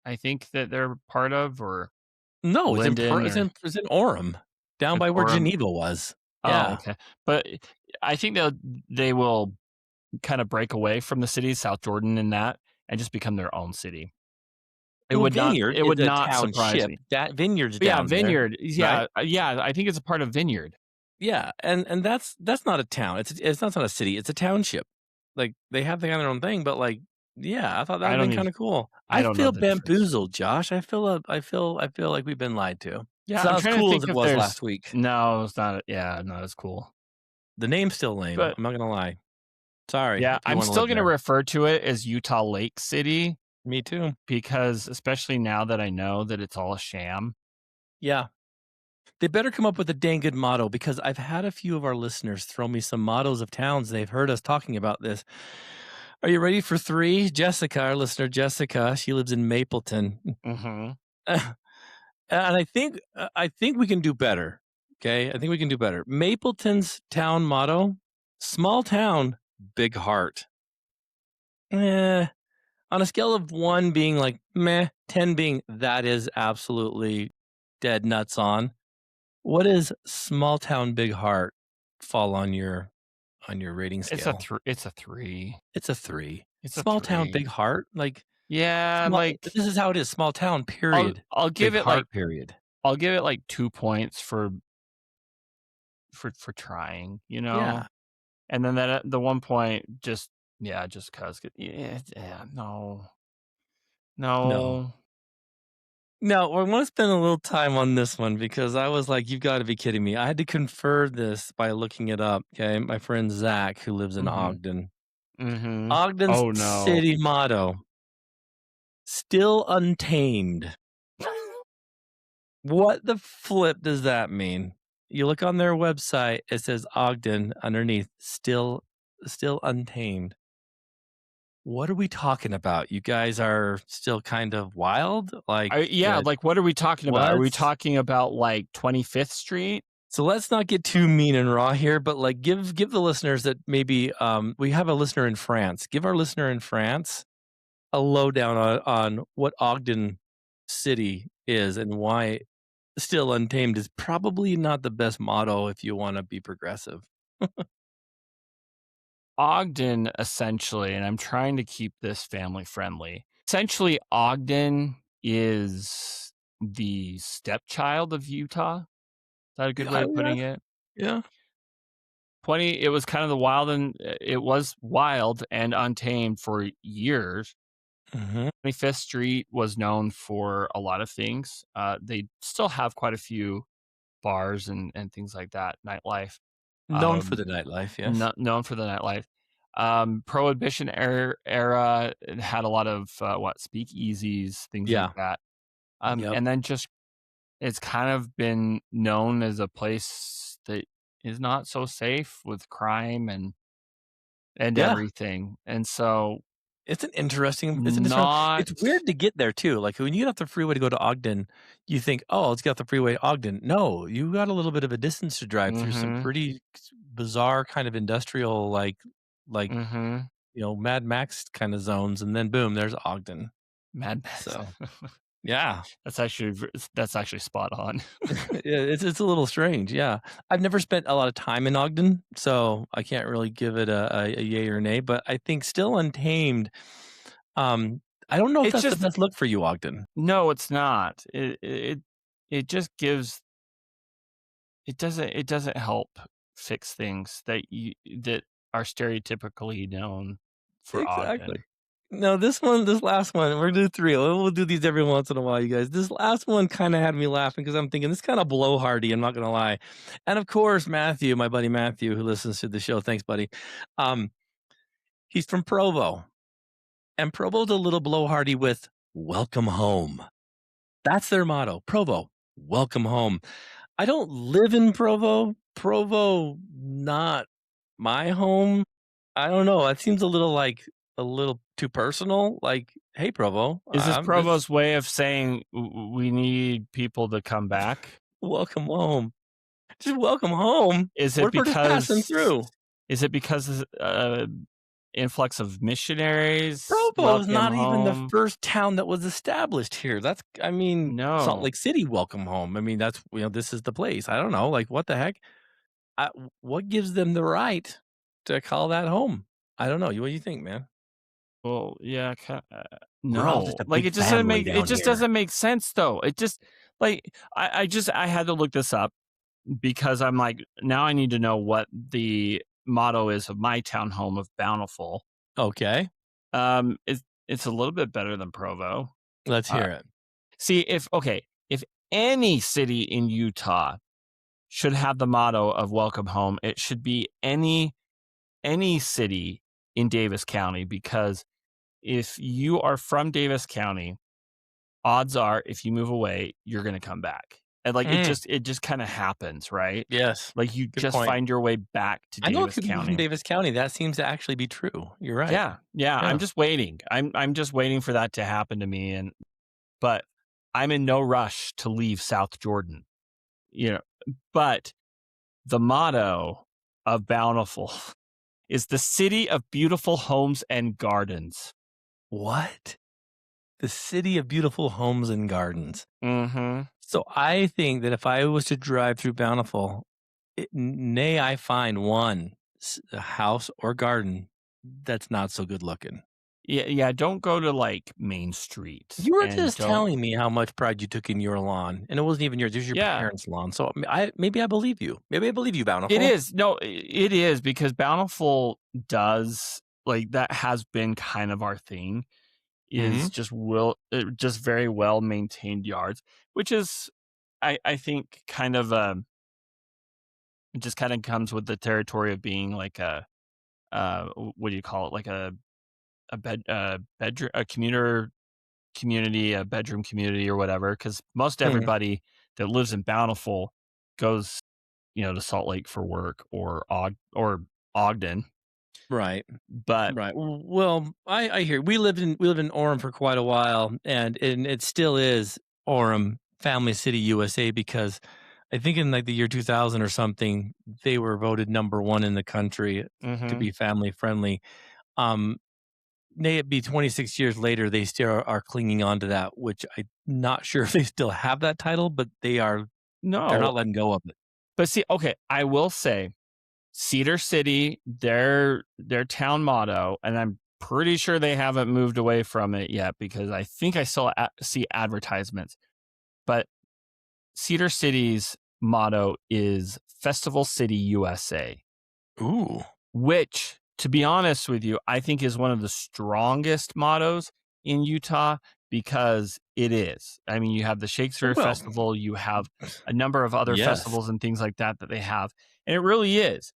I think that they're part of, or No, Linden, or It's in Orem, down it's by where Orem. Geneva was. Oh, Yeah. okay. But I think they will kind of break away from the city, South Jordan and that, and just become their own city. Well, Vineyard It is would a not surprise township. me. That Vineyard's But yeah, down there, Vineyard. right? Yeah, I think it's a part of Vineyard. Yeah, and that's not a town. It's not a city. It's a township. Like they have their own thing, but like, yeah, I thought that would I have don't been even kind of cool. I I don't know feel the difference. bamboozled, Josh. I feel like we've been lied to. It's Yeah, not I'm as trying to cool as think it if was there's last week. no, it's not. Yeah, not as cool. The name's still lame. But I'm not gonna lie. Sorry yeah, if you I'm want to still live going to there. refer to it as Utah Lake City Me too. because, especially now that I know that it's all a sham. Yeah. They better come up with a dang good motto because I've had a few of our listeners throw me some mottos of towns. They've heard us talking about this. Are you ready for three? Jessica, our listener, Jessica, she lives in Mapleton. Hmm. And I think we can do better. Okay, I think we can do better. Mapleton's town motto: small town, big heart. Eh, on a scale of 1 being like meh, 10 being that is absolutely dead nuts on. What is small town, big heart fall on your rating scale? It's a 3. It's a 3. It's a Small town, 3. big heart? Like, Yeah, small like this is how it is, small town, I'll period. I'll Big give it like heart, period. I'll give it like 2 points for trying, Yeah. And then that the 1 point just Yeah, just 'cause yeah, no. No. No. No, I wanna spend a little time on this one because I was like, "You've gotta be kidding me." I had to confer this by looking it up, okay? My friend Zach, who lives in Mhm. Ogden. Mhm. Ogden's Oh, no. city motto, "Still untamed." What the flip does that mean? You look on their website, it says Ogden underneath, still untamed. What are we talking about? You guys are still kind of wild? Like, Yeah, that like, what are we talking about? Are what? we talking about, like, 25th Street? So let's not get too mean and raw here, but, like, give the listeners that maybe, we have a listener in France. Give our listener in France a lowdown on what Ogden City is and why still untamed is probably not the best motto if you wanna be progressive. Ogden, essentially, and I'm trying to keep this family friendly. Essentially, Ogden is the stepchild of Utah. Is that a good Yeah, way of yeah, putting it? yeah. It was kind of the wild and it was wild and untamed for years. Mhm. 25th Street was known for a lot of things. They still have quite a few bars and things like that, nightlife. Known for Um, the nightlife, yes. known for the nightlife. Prohibition era it had a lot of what speakeasies, things like Yeah. that. Yep. And then just it's kind of been known as a place that is not so safe with crime and Yeah. everything. And so It's an interesting not it's weird to get there too, like, when you get off the freeway to go to Ogden, you think, "Oh, let's get off the freeway to Ogden." No, you got a little bit of a distance to drive through some mhm, pretty bizarre kind of industrial, like, mhm. Mad Max kinda zones, and then boom, there's Ogden. Mad Max. So, yeah. That's actually spot on. Yeah, it's a little strange, yeah. I've never spent a lot of time in Ogden, so I can't really give it a yay or nay, but I think still Untamed, um, I don't know if It's that's the just best look for you, Ogden. no, it's not. It just gives it doesn't help fix things that are stereotypically known for Exactly. Ogden. No, this last one, we're gonna do 3. We'll do these every once in a while, you guys. This last one kinda had me laughing because 'cause I'm thinking this kinda blowhardy, I'm not gonna lie. And of course, Matthew, my buddy Matthew, who listens to the show, thanks, buddy. Um, he's from Provo, and Provo's a little blowhardy with "Welcome home." That's their motto, Provo, "Welcome home." I don't live in Provo. Provo, not my home. I don't know, it seems a little too personal, like, "Hey, Provo, Is this I'm this Provo's way of saying we need people to come back? welcome home." Just welcome home? Is it What if we're just passing because through? is it because influx of missionaries Provo is welcome not even the home? first town that was established here. I mean, Salt No. Lake City, welcome home. I mean, this is the place. I don't know, like, what the heck? What gives them the right to call that home? I don't know. What do you think, man? Well, yeah, We're all no. just a Like big family it down just here. doesn't make sense though. It just like I had to look this up because I'm like now I need to know what the motto is of my townhome of Bountiful. Okay, It's a little bit better than Provo. let's Uh, hear it. see if okay, if any city in Utah should have the motto of welcome home, it should be any city in Davis County because if you are from Davis County, odds are if you move away, you're gonna come back. And like Mm, it just kind of happens, right? yes, Like you good just point. find your way back to I know a Davis few people from County. Davis County. That seems to actually be true. You're right. Yeah, yeah. I'm Yeah. just waiting. I'm just waiting for that to happen to me. But I'm in no rush to leave South Jordan. You know, but the motto of Bountiful is the city of beautiful homes and gardens. What? The city of beautiful homes and gardens. Mm-hmm. So I think that if I was to drive through Bountiful, nay, I find one a house or garden that's not so good looking. Yeah, yeah, don't go to, like, Main Street, You were and just don't telling me how much pride you took in your lawn, and it wasn't even yours, it was your yeah, parents' lawn, so, maybe I believe you. Maybe I believe you, it Bountiful. is. No, it is because Bountiful does like that has been kind of our thing is Mhm. just very well maintained yards, which is I think kind of it just kind of comes with the territory of being like a what do you call it, like a bedroom, a community, a bedroom community or whatever, because most Mhm. everybody that lives in Bountiful goes, to Salt Lake for work or Ogden. Right. But Right. Well, I hear we lived in Orem for quite a while, and it still is Orem, Family City, USA, because I think in like the year 2000 or something, they were voted number one in the country to mhm. be family friendly. Um, may it be 26 years later, they still are clinging on to that, which I'm not sure if they still have that title, but they're No, not letting go of it. but see, okay, I will say Cedar City, their town motto, and I'm pretty sure they haven't moved away from it yet because I think I still see advertisements. But Cedar City's motto is Festival City USA, Ooh. which, to be honest with you, I think is one of the strongest mottos in Utah because it is. I mean, you have the Shakespeare Well, Festival, you have a number of other yes. festivals and things like that that they have, and it really is.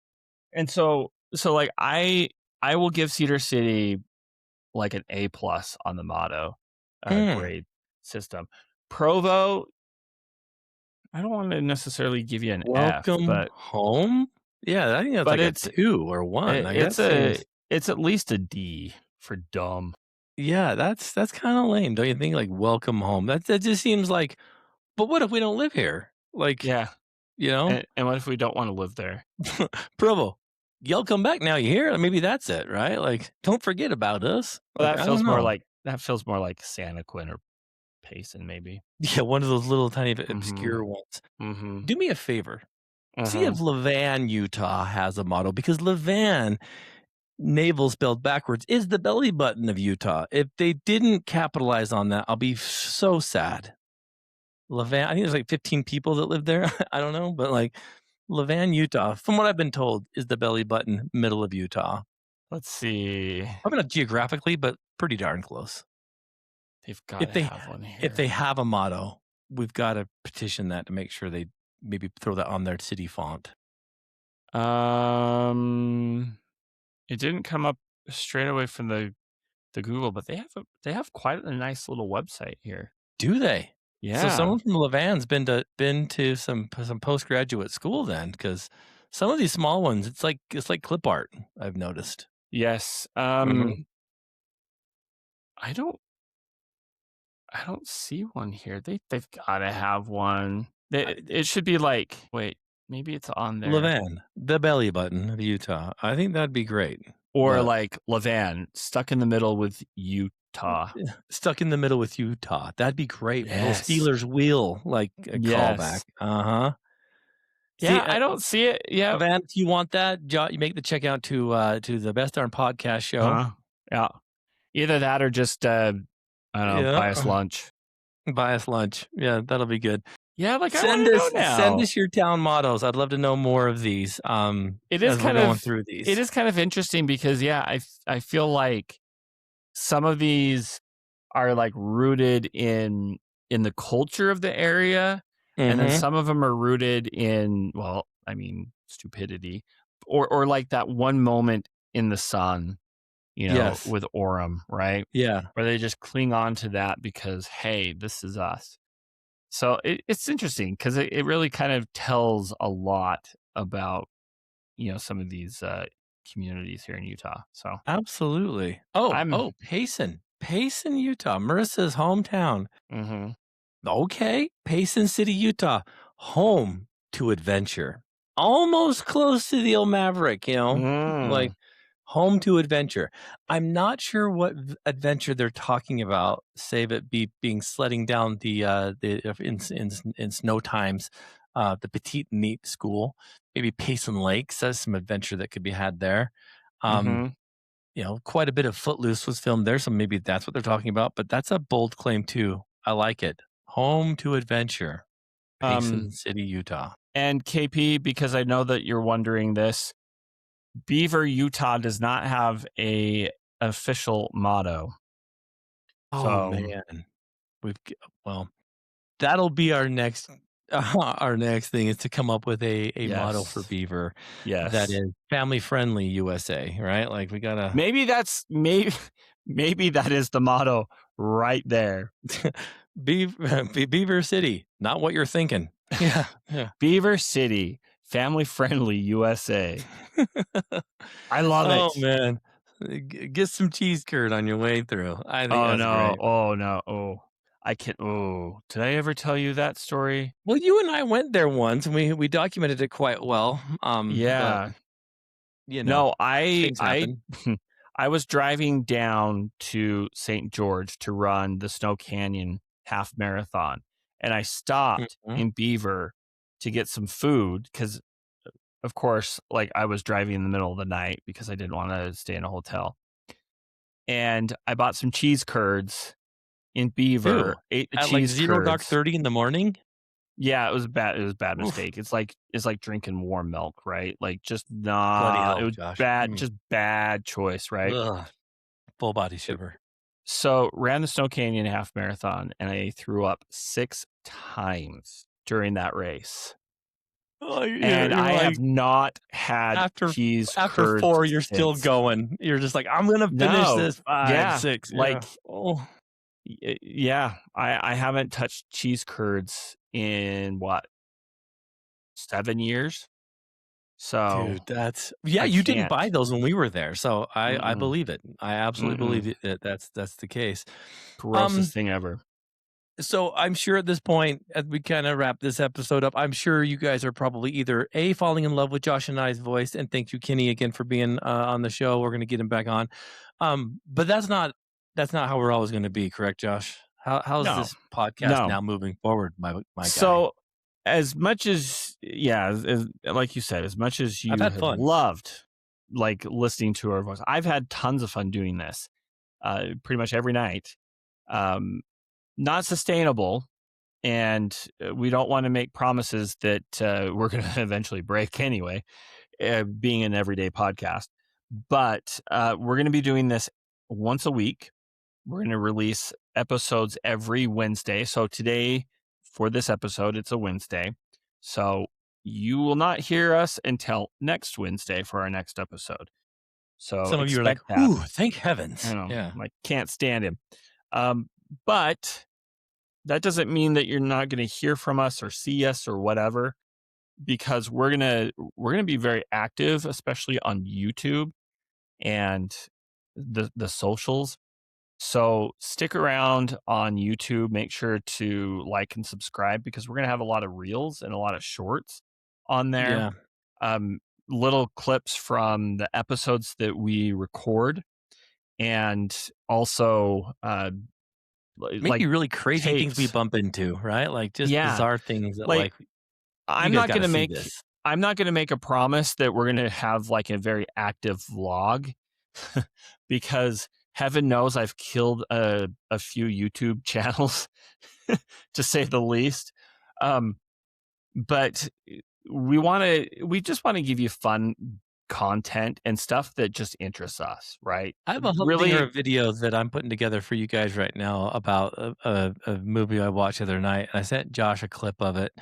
And so like I will give Cedar City like an A plus on the motto Mm. grade system. Provo, I don't want to necessarily give you an F, Welcome but home? Yeah, I think that's but like a it's 2 or 1, like, that it's seems it's at least a D for dumb. yeah, that's kinda lame, don't you think? Like, welcome home. That just seems like, "But what if we don't live here?" Like, Yeah, you know? and what if we don't want to live there? "Provo, y'all come back now, you hear? Maybe that's it, right? Like, don't forget about us." Well, Like, I don't know. that feels more like Santaquin or Payson, maybe. Yeah, one of those little tiny bit Mhm. obscure ones. Mhm. Do me a favor, see if Mhm. Levan, Utah has a motto, because Levan, navel spelled backwards, is the belly button of Utah. If they didn't capitalize on that, I'll be so sad. Levan, I think there's like 15 people that live there. I don't know, but like Levan, Utah, from what I've been told, is the belly button middle of Utah. Let's see. Probably not geographically, but pretty darn close. They've got If to they have one if they here. have a motto, we've got to petition that to make sure they maybe throw that on their city font. Um, it didn't come up straight away from the Google, but they have quite a nice little website here. Do they? So Yeah. someone from Levan's been to some postgraduate school then, because some of these small ones, it's like clip art. I've noticed. Yes. Mhm. I don't I don't see one here. They've got to have one. It should be like, wait, maybe it's on there. Levan, the belly button of Utah. I think that'd be great, Or but like Levan, stuck in the middle with Utah. stuck in the middle with Utah. That'd be great. Little Yes. Steelers wheel, like a callback. Yes. Uh-huh. See, Yeah, I don't see it. Yeah. Levan, if you want that, you make the check out to the Best Darn Podcast Show. Uh-huh. Yeah. Either that or just I don't know, Yeah. buy us lunch. Buy us lunch. Yeah, that'll be good. Yeah, like I want Send to know us send now. us your town mottos. I'd love to know more of these, It is as we're kind going of through it these. is kind of interesting because yeah, I feel like some of these are like rooted in the culture of the area, and then Mhm. some of them are rooted in, well, I mean, stupidity, or like that one moment in the sun, Yes. with Orem, right? Yeah. Where they just cling on to that because, hey, this is us. So it's interesting because it really kind of tells a lot about, some of these communities here in Utah. So Absolutely. Oh, I'm, oh, Payson, Utah, Marissa's hometown. hmm Okay, Payson City, Utah, home to adventure. Almost close to the old Maverick, like mm, home to adventure. I'm not sure what adventure they're talking about, save it being sledding down in snow times, the Petite Neat School. Maybe Payson Lakes. That's some adventure that could be had there. Um, hmm quite a bit of Footloose was filmed there, so maybe that's what they're talking about. But that's a bold claim too. I like it. Home to adventure, Payson um, City, Utah. and KP, because I know that you're wondering this, Beaver, Utah does not have a official motto. Oh So, man, we've g well, that'll be our next thing is to come up with a motto for yes. Beaver that Yes. is family friendly USA, right? Like we gotta Maybe that's maybe that is the motto right there. Beaver City, not what you're thinking. Yeah, yeah. Beaver City, family friendly USA. I love Oh it. man, get some cheese curd on your way through. I think Oh that's no. great. Oh no. Oh. I can't. Oh, did I ever tell you that story? Well, you and I went there once, and we documented it quite well. But Yeah. you know, No, things happen. I was driving down to St. George to run the Snow Canyon half marathon, and I stopped Mhm. in Beaver to get some food because, of course, like, I was driving in the middle of the night because I didn't wanna stay in a hotel, and I bought some cheese curds in Ew, Beaver, ate the at like cheese 0 dark curds. 30 in the morning? Yeah, it was a bad Oof, mistake. It's like drinking warm milk, right? Like, just bloody nah, it hell, was Josh. bad, just bad choice, right? Ugh, full body It shiver. So, ran the Snow Canyon half marathon, and I threw up 6 times during that race, Oh, and you're I like have not had after cheese after curds 4, you're still since. going. You're just like, "I'm gonna finish No. this 5, Yeah, 6." like, Yeah. Oh, yeah, I haven't touched cheese curds in, what, 7 years? So, dude, that's yeah, I you didn't buy can't. those when we were there, so I Mm-mm, believe it. I absolutely believe mm-mm. it that that's the case. Grossest Um, thing ever. so I'm sure at this point, as we kinda wrap this episode up, I'm sure you guys are probably either A, falling in love with Josh and I's voice, and thank you, Kenny, again for being, on the show. We're gonna get him back on. But that's not how we're always gonna be, correct, Josh? How's No, this podcast no. now moving forward, my guy? So, as much as yeah, as like you said, as much as I've you had have fun. loved, like, listening to our voice, I've had tons of fun doing this, pretty much every night. Um, Not sustainable, and, we don't wanna make promises that, we're gonna eventually break anyway, being an everyday podcast. But, we're gonna be doing this once a week. We're going to release episodes every Wednesday. So today, for this episode, it's a Wednesday. So you will not hear us until next Wednesday for our next episode. So Some of you are like, expect that. "Ooh, thank I heavens." know, Yeah. I can't stand him. Um, but that doesn't mean that you're not going to hear from us or see us or whatever, because we're gonna be very active, especially on YouTube and the socials. So stick around on YouTube. Make sure to like and subscribe because we're going to have a lot of reels and a lot of shorts on there. Yeah. Um, Little clips from the episodes that we record, and also Maybe like really crazy things we takes. bump into, right? Like, just Yeah, bizarre things that, like like, "You guys gotta see this." I'm not going to make a promise that we're going to have like a very active vlog because heaven knows I've killed a few YouTube channels to say the least. Um, but we just want to give you fun content and stuff that just interests us, right? I have a humdinger Really, of videos that I'm putting together for you guys right now about a movie I watched the other night, and I sent Josh a clip of it.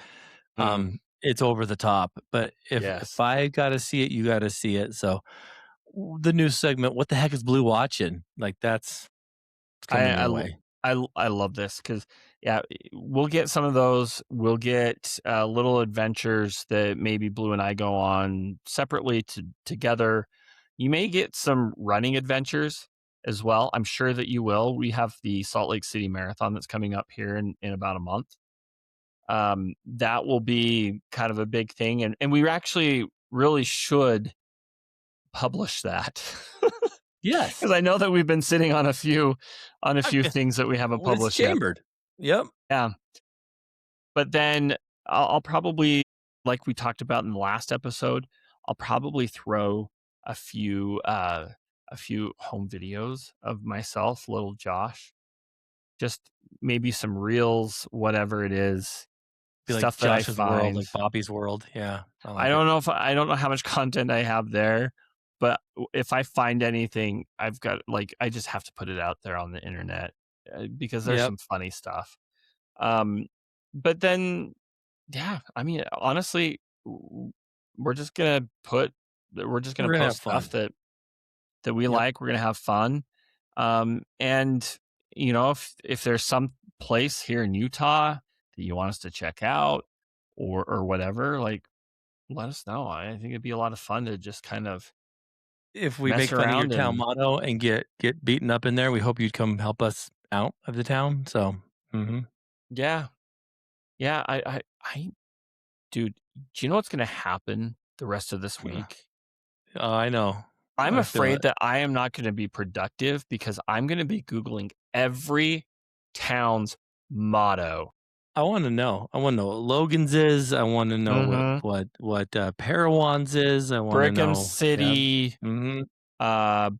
mm, It's over the top, but if yes. I gotta see it, you gotta see it, so the new segment, "What the heck is Blue watching?" Like, that's it's I coming I your l- way. I love this because yeah, we'll get some of those. We'll get little adventures that maybe Blue and I go on separately together. You may get some running adventures as well. I'm sure that you will. We have the Salt Lake City Marathon that's coming up here in about a month. That will be kind of a big thing, and we actually really should publish that. Yes. Because I know that we've been sitting on a I few things that we haven't well, it's published yet. chambered. Yep. Yeah, but then I'll probably, like we talked about in the last episode, I'll probably throw a few uh a few home videos of myself, little Josh, just maybe some reels, whatever it is, Be like stuff that I Josh's World, find. like Bobby's World. Yeah, I like it. I don't know how much content I have there, but if I find anything, I've got like I just have to put it out there on the internet because there's Yep. some funny stuff. Um, but then, yeah, I mean, honestly, we're just gonna We're gonna have post stuff fun. that we Yep. like. We're gonna have fun, and if there's some place here in Utah that you want us to check out or whatever, like let us know. I think it'd be a lot of fun to just kind of If we mess make fun of your around town and motto and get beaten up in there, we hope you'd come help us out of the town. So, yeah, yeah. I dude, do you know what's gonna happen the rest of this week? oh, I know. I'm I feel afraid it. that I am not gonna be productive because I'm gonna be Googling every town's motto. I wanna know. I wanna know what Logan's is. I wanna know Mhm. what Parowan's is. I wanna Brigham know. Yeah. City, Mhm.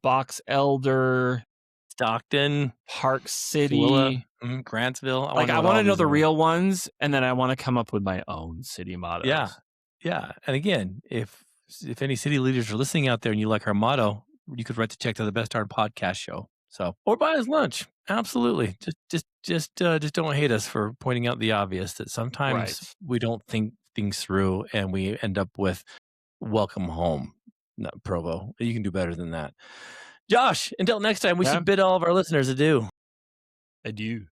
Box Elder, Stockton, Park Tooele, City. Grantsville. I Like, wanna know I what all wanna know these the are. real ones, and then I wanna come up with my own city Yeah. mottos. Yeah, and again, if any city leaders are listening out there and you like our motto, you could write the check to the Best Darn Podcast Show. So, or buy us lunch. Absolutely. Just don't hate us for pointing out the obvious that sometimes Right. we don't think things through and we end up with welcome home. No, Provo. You can do better than that. Josh, until next time, we Yeah, should bid all of our listeners adieu. I do.